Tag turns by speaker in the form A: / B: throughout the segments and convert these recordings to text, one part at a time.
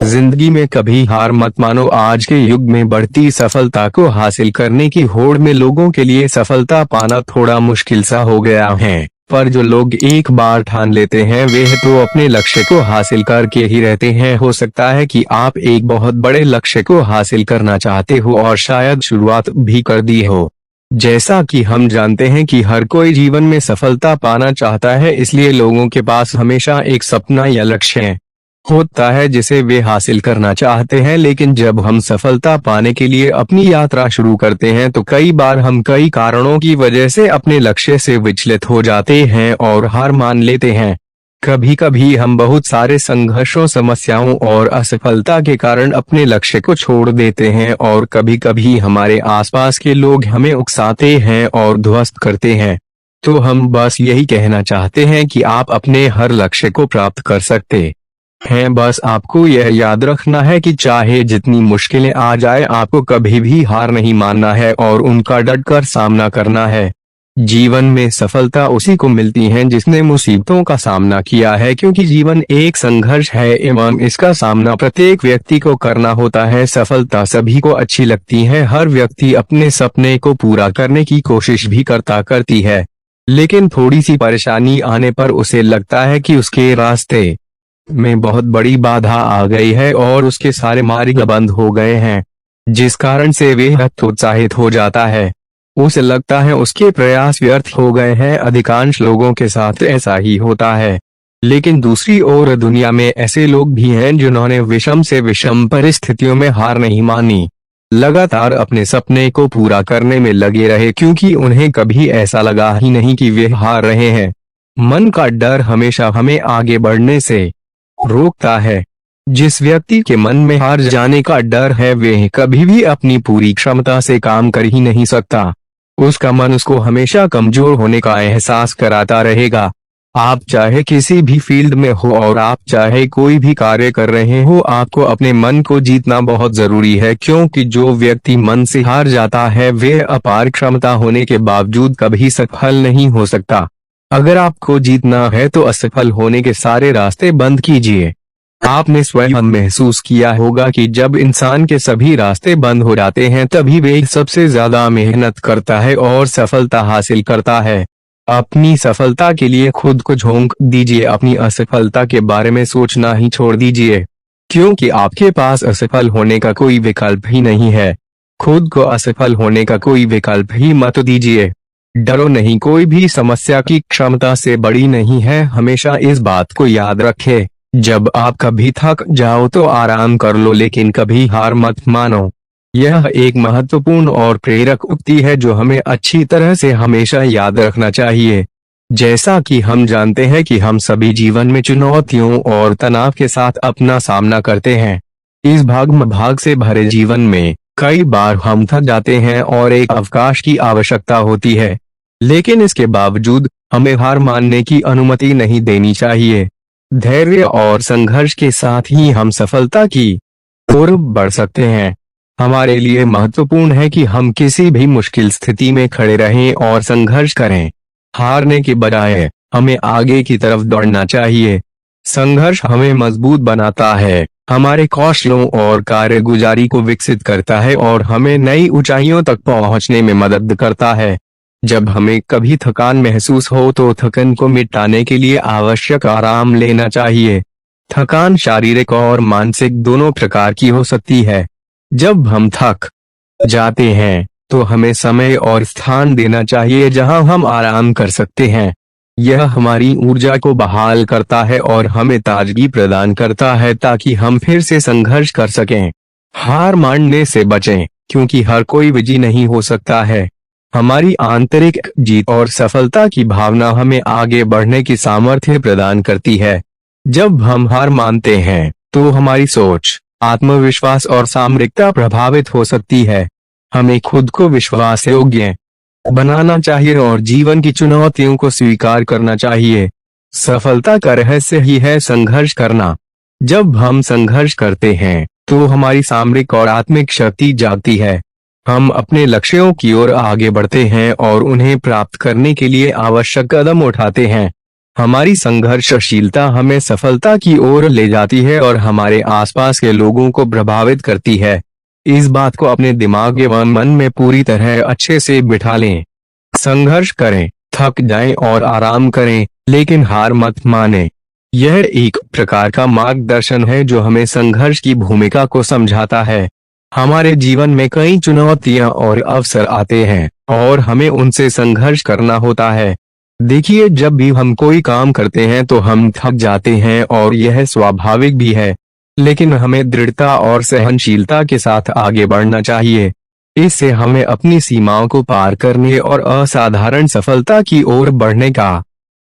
A: जिंदगी में कभी हार मत मानो। आज के युग में बढ़ती सफलता को हासिल करने की होड़ में लोगों के लिए सफलता पाना थोड़ा मुश्किल सा हो गया है। पर जो लोग एक बार ठान लेते हैं वे तो अपने लक्ष्य को हासिल करके ही रहते हैं। हो सकता है कि आप एक बहुत बड़े लक्ष्य को हासिल करना चाहते हो और शायद शुरुआत भी कर दी हो। जैसा कि हम जानते हैं कि हर कोई जीवन में सफलता पाना चाहता है, इसलिए लोगों के पास हमेशा एक सपना या लक्ष्य होता है जिसे वे हासिल करना चाहते हैं। लेकिन जब हम सफलता पाने के लिए अपनी यात्रा शुरू करते हैं तो कई बार हम कई कारणों की वजह से अपने लक्ष्य से विचलित हो जाते हैं और हार मान लेते हैं। कभी कभी हम बहुत सारे संघर्षों, समस्याओं और असफलता के कारण अपने लक्ष्य को छोड़ देते हैं, और कभी कभी हमारे आसपास के लोग हमें उकसाते हैं और ध्वस्त करते हैं। तो हम बस यही कहना चाहते हैं कि आप अपने हर लक्ष्य को प्राप्त कर सकते हैं। बस आपको यह याद रखना है कि चाहे जितनी मुश्किलें आ जाए, आपको कभी भी हार नहीं मानना है और उनका डटकर सामना करना है। जीवन में सफलता उसी को मिलती है जिसने मुसीबतों का सामना किया है, क्योंकि जीवन एक संघर्ष है एवं इसका सामना प्रत्येक व्यक्ति को करना होता है। सफलता सभी को अच्छी लगती है, हर व्यक्ति अपने सपने को पूरा करने की कोशिश भी करती है, लेकिन थोड़ी सी परेशानी आने पर उसे लगता है कि उसके रास्ते में बहुत बड़ी बाधा आ गई है और उसके सारे मार्ग बंद हो गए हैं, जिस कारण से वे हतोत्साहित हो जाता है। उसे लगता है उसके प्रयास व्यर्थ हो गए हैं। अधिकांश लोगों के साथ ऐसा ही होता है, लेकिन दूसरी ओर दुनिया में ऐसे लोग भी हैं जिन्होंने विषम से विषम परिस्थितियों में हार नहीं मानी, लगातार अपने सपने को पूरा करने में लगे रहे, क्योंकि उन्हें कभी ऐसा लगा ही नहीं कि वे हार रहे हैं। मन का डर हमेशा हमें आगे बढ़ने से रोकता है। जिस व्यक्ति के मन में हार जाने का डर है वह कभी भी अपनी पूरी क्षमता से काम कर ही नहीं सकता। उसका मन उसको हमेशा कमजोर होने का एहसास कराता रहेगा। आप चाहे किसी भी फील्ड में हो और आप चाहे कोई भी कार्य कर रहे हो, आपको अपने मन को जीतना बहुत जरूरी है, क्योंकि जो व्यक्ति मन से हार जाता है वह अपार क्षमता होने के बावजूद कभी सफल नहीं हो सकता। अगर आपको जीतना है तो असफल होने के सारे रास्ते बंद कीजिए। आपने स्वयं महसूस किया होगा कि जब इंसान के सभी रास्ते बंद हो जाते हैं तभी वे सबसे ज्यादा मेहनत करता है और सफलता हासिल करता है। अपनी सफलता के लिए खुद को झोंक दीजिए, अपनी असफलता के बारे में सोचना ही छोड़ दीजिए, क्योंकि आपके पास असफल होने का कोई विकल्प ही नहीं है। खुद को असफल होने का कोई विकल्प ही मत दीजिए। डरो नहीं, कोई भी समस्या की क्षमता से बड़ी नहीं है। हमेशा इस बात को याद रखें, जब आप कभी थक जाओ तो आराम कर लो, लेकिन कभी हार मत मानो। यह एक महत्वपूर्ण और प्रेरक उक्ति है जो हमें अच्छी तरह से हमेशा याद रखना चाहिए। जैसा कि हम जानते हैं कि हम सभी जीवन में चुनौतियों और तनाव के साथ अपना सामना करते हैं। इस भाग से भरे जीवन में कई बार हम थक जाते हैं और एक अवकाश की आवश्यकता होती है, लेकिन इसके बावजूद हमें हार मानने की अनुमति नहीं देनी चाहिए। धैर्य और संघर्ष के साथ ही हम सफलता की ओर बढ़ सकते हैं। हमारे लिए महत्वपूर्ण है कि हम किसी भी मुश्किल स्थिति में खड़े रहें और संघर्ष करें। हारने के बजाय हमें आगे की तरफ दौड़ना चाहिए। संघर्ष हमें मजबूत बनाता है, हमारे कौशलों और कार्यगुजारी को विकसित करता है और हमें नई ऊंचाइयों तक पहुंचने में मदद करता है। जब हमें कभी थकान महसूस हो तो थकान को मिटाने के लिए आवश्यक आराम लेना चाहिए। थकान शारीरिक और मानसिक दोनों प्रकार की हो सकती है। जब हम थक जाते हैं तो हमें समय और स्थान देना चाहिए जहां हम आराम कर सकते हैं। यह हमारी ऊर्जा को बहाल करता है और हमें ताजगी प्रदान करता है ताकि हम फिर से संघर्ष कर सकें। हार मानने से बचें, क्योंकि हर कोई विजयी नहीं हो सकता है। हमारी आंतरिक जीत और सफलता की भावना हमें आगे बढ़ने की सामर्थ्य प्रदान करती है। जब हम हार मानते हैं तो हमारी सोच, आत्मविश्वास और सामरिकता प्रभावित हो सकती है। हमें खुद को विश्वास योग्य बनाना चाहिए और जीवन की चुनौतियों को स्वीकार करना चाहिए। सफलता का रहस्य ही है संघर्ष करना। जब हम संघर्ष करते हैं तो हमारी सामरिक और आत्मिक शक्ति जागती है। हम अपने लक्ष्यों की ओर आगे बढ़ते हैं और उन्हें प्राप्त करने के लिए आवश्यक कदम उठाते हैं। हमारी संघर्षशीलता हमें सफलता की ओर ले जाती है और हमारे आसपास के लोगों को प्रभावित करती है। इस बात को अपने दिमाग एवं मन में पूरी तरह अच्छे से बिठा लें। संघर्ष करें, थक जाएं और आराम करें, लेकिन हार मत मानें। यह एक प्रकार का मार्गदर्शन है जो हमें संघर्ष की भूमिका को समझाता है। हमारे जीवन में कई चुनौतियां और अवसर आते हैं और हमें उनसे संघर्ष करना होता है। देखिए, जब भी हम कोई काम करते हैं तो हम थक जाते हैं और यह स्वाभाविक भी है, लेकिन हमें दृढ़ता और सहनशीलता के साथ आगे बढ़ना चाहिए। इससे हमें अपनी सीमाओं को पार करने और असाधारण सफलता की ओर बढ़ने का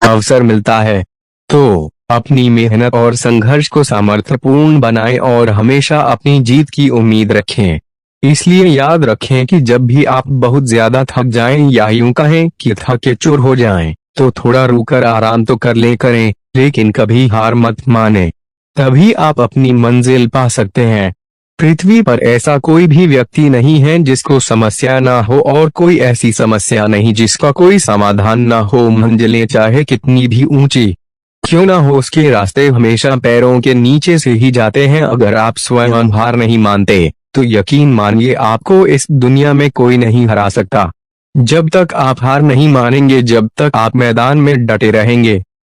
A: अवसर मिलता है। तो अपनी मेहनत और संघर्ष को सामर्थ्यपूर्ण बनाएं और हमेशा अपनी जीत की उम्मीद रखें। इसलिए याद रखें कि जब भी आप बहुत ज्यादा थक जाएं या यूं कहें कि थके चूर हो जाएं, तो थोड़ा रुककर आराम तो करें, लेकिन कभी हार मत मानें। तभी आप अपनी मंजिल पा सकते हैं। पृथ्वी पर ऐसा कोई भी व्यक्ति नहीं है जिसको समस्या ना हो और कोई ऐसी समस्या नहीं जिसका कोई समाधान ना हो। मंजिलें चाहे कितनी भी ऊंची क्यों ना हो, उसके रास्ते हमेशा पैरों के नीचे से ही जाते हैं। अगर आप स्वयं हार नहीं मानते तो यकीन मानिए आपको इस दुनिया में कोई नहीं हरा सकता। जब तक आप हार नहीं मानेंगे, जब तक आप मैदान में डटे रहेंगे,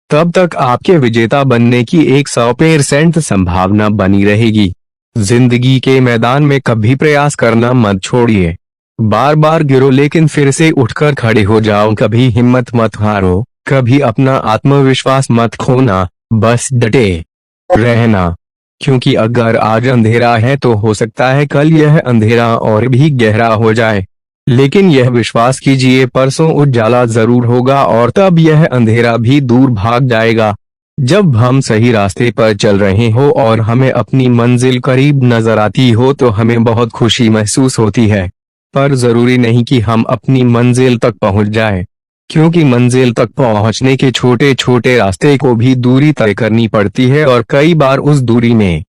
A: तब तक आपके विजेता बनने की 100% संभावना बनी रहेगी। जिंदगी के मैदान में कभी प्रयास करना मत छोड़िए। बार बार गिरो लेकिन फिर से उठकर खड़े हो जाओ। कभी हिम्मत मत हारो, कभी अपना आत्मविश्वास मत खोना, बस डटे रहना। क्योंकि अगर आज अंधेरा है तो हो सकता है कल यह अंधेरा और भी गहरा हो जाए, लेकिन यह विश्वास कीजिए परसों उजाला जरूर होगा और तब यह अंधेरा भी दूर भाग जाएगा। जब हम सही रास्ते पर चल रहे हो और हमें अपनी मंजिल करीब नजर आती हो तो हमें बहुत खुशी महसूस होती है। पर जरूरी नहीं कि हम अपनी मंजिल तक पहुंच जाएं, क्योंकि मंजिल तक पहुंचने के छोटे छोटे रास्ते को भी दूरी तय करनी पड़ती है और कई बार उस दूरी में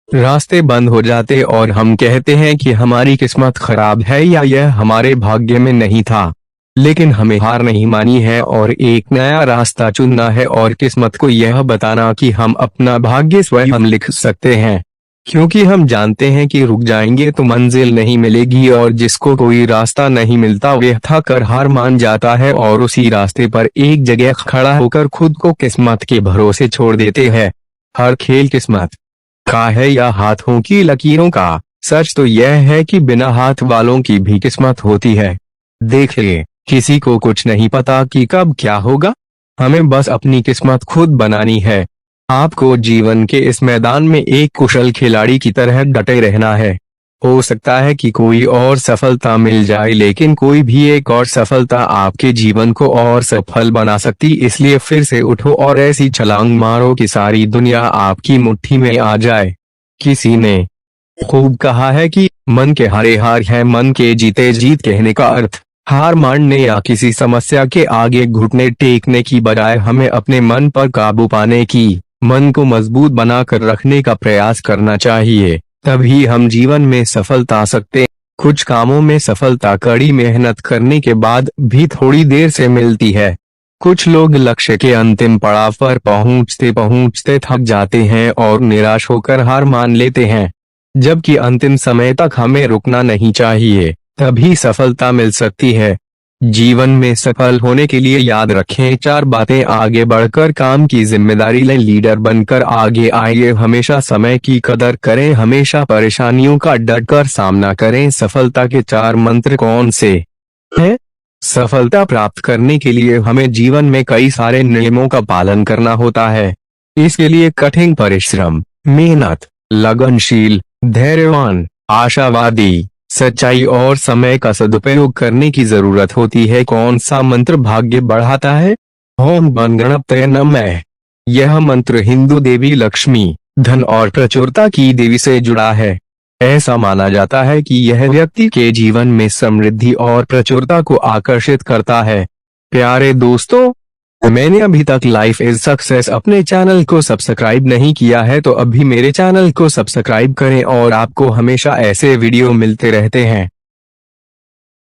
A: रास्ते बंद हो जाते और हम कहते हैं कि हमारी किस्मत खराब है या यह हमारे भाग्य में नहीं था। लेकिन हमें हार नहीं मानी है और एक नया रास्ता चुनना है और किस्मत को यह बताना कि हम अपना भाग्य स्वयं लिख सकते हैं। क्योंकि हम जानते हैं कि रुक जाएंगे तो मंजिल नहीं मिलेगी और जिसको कोई रास्ता नहीं मिलता वह थक कर हार मान जाता है और उसी रास्ते पर एक जगह खड़ा होकर खुद को किस्मत के भरोसे छोड़ देते हैं। हर खेल किस्मत का है या हाथों की लकीरों का। सच तो यह है कि बिना हाथ वालों की भी किस्मत होती है। देखिए, किसी को कुछ नहीं पता कि कब क्या होगा, हमें बस अपनी किस्मत खुद बनानी है। आपको जीवन के इस मैदान में एक कुशल खिलाड़ी की तरह डटे रहना है। हो सकता है कि कोई और सफलता मिल जाए, लेकिन कोई भी एक और सफलता आपके जीवन को और सफल बना सकती। इसलिए फिर से उठो और ऐसी छलांग मारो कि सारी दुनिया आपकी मुट्ठी में आ जाए। किसी ने खूब कहा है कि मन के हारे हार है, मन के जीते जीत। कहने का अर्थ हार मानने या किसी समस्या के आगे घुटने टेकने की बजाय हमें अपने मन पर काबू पाने की, मन को मजबूत बनाकर रखने का प्रयास करना चाहिए। तभी हम जीवन में सफलता आ सकते हैं। कुछ कामों में सफलता कड़ी मेहनत करने के बाद भी थोड़ी देर से मिलती है। कुछ लोग लक्ष्य के अंतिम पड़ाव पर पहुंचते पहुंचते थक जाते हैं और निराश होकर हार मान लेते हैं, जबकि अंतिम समय तक हमें रुकना नहीं चाहिए, तभी सफलता मिल सकती है। जीवन में सफल होने के लिए याद रखें 4 बातें। आगे बढ़कर काम की जिम्मेदारी लें, लीडर बनकर आगे आइए, हमेशा समय की कदर करें, हमेशा परेशानियों का डटकर सामना करें। सफलता के 4 मंत्र कौन से हैं? सफलता प्राप्त करने के लिए हमें जीवन में कई सारे नियमों का पालन करना होता है। इसके लिए कठिन परिश्रम, मेहनत, लगनशील, धैर्यवान, आशावादी, सच्चाई और समय का सदुपयोग करने की जरूरत होती है। कौन सा मंत्र भाग्य बढ़ाता है? ओम गणपतये नमः। यह मंत्र हिंदू देवी लक्ष्मी, धन और प्रचुरता की देवी से जुड़ा है। ऐसा माना जाता है कि यह व्यक्ति के जीवन में समृद्धि और प्रचुरता को आकर्षित करता है। प्यारे दोस्तों, मैंने अभी तक लाइफ इज सक्सेस अपने चैनल को सब्सक्राइब नहीं किया है तो अभी मेरे चैनल को सब्सक्राइब करें और आपको हमेशा ऐसे वीडियो मिलते रहते हैं।